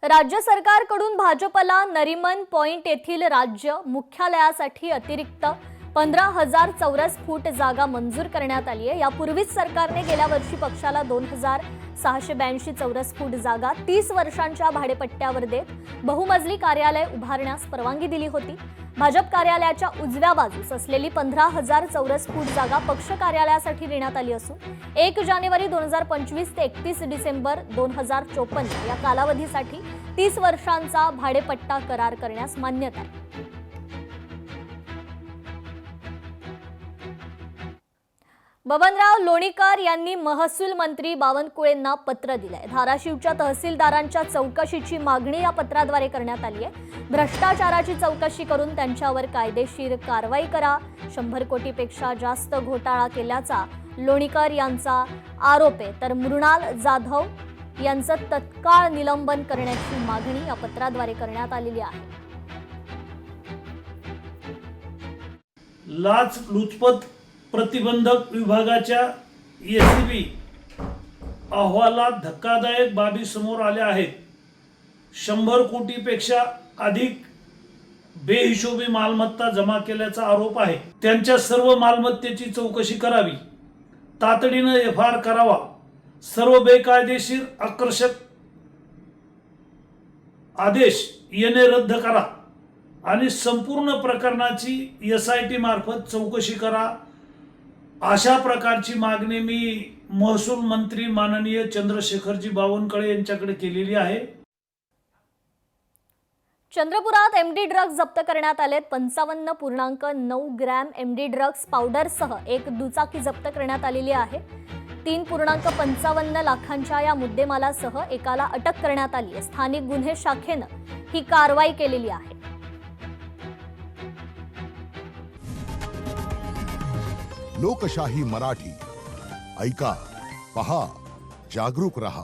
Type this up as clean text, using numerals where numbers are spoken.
राज्य सरकारकडून भाजपला नरीमन पॉइंट येथील राज्य मुख्यालयासाठी अतिरिक्त 15,000 चौरस फूट जागा मंजूर करण्यात आली आहे। यापूर्वीच सरकारने गेल्या वर्षी पक्षाला 2,682 चौरस फूट जागा 30 वर्षांच्या भाडेपट्ट्यावर देत बहुमजली कार्यालय उभारण्यास परवानगी दिली होती। भाजप कार्यालयाच्या उजव्या बाजूस असलेली 15,000 चौरस फूट जागा पक्ष कार्यालयासाठी देण्यात आली असून 1 जानेवारी 2025 ते 31 डिसेंबर 2054 या कालावधीसाठी 30 वर्षांचा भाडेपट्टा करार करण्यास मान्यता आहे। बबनराव लोणीकर यांनी महसूल मंत्री बावनकुळेंना पत्र दिलंय। धाराशिवच्या तहसीलदारांच्या चौकशीची मागणी या पत्राद्वारे करण्यात आली आहे। भ्रष्टाचाराची चौकशी करून त्यांच्यावर कायदेशीर कारवाई करा। 100 कोटीपेक्षा जास्त घोटाळा केल्याचा लोणीकर यांचा आरोप आहे, तर मृणाल जाधव यांचं तत्काळ निलंबन करण्याची मागणी या पत्राद्वारे करण्यात आलेली आहे। लाचलुचपत प्रतिबंधक विभागाच्या एसीबी अहवालात धक्कादायक बाबी समोर आल्या आहेत। 100 कोटीपेक्षा अधिक बेहिशोबी मालमत्ता जमा केल्याचा आरोप आहे। त्यांच्या सर्व मालमत्तेची चौकशी करावी, तातडीने एफआर करावा, सर्व बेकायदेशीर आकर्षक आदेश येणे रद्द करा आणि संपूर्ण प्रकरणाची SIT मार्फत चौकशी करा, अशा प्रकारची मागणी मी महसूल मंत्री माननीय चंद्रशेखरजी बावनकुळे यांच्याकडे केलेली आहे। चंद्रपुरात MD ड्रग्ज जप्त करण्यात आलेत। 55.9 ग्रॅम MD ड्रग्ज पावडरसह एक दुचाकी जप्त करण्यात आलेली आहे। 3.55 लाखांच्या या मुद्देमालासह एकाला अटक करण्यात आली आहे। स्थानिक गुन्हे शाखेनं ही कारवाई केलेली आहे। लोकशाही मराठी ऐका, पहा, जागरूक रहा।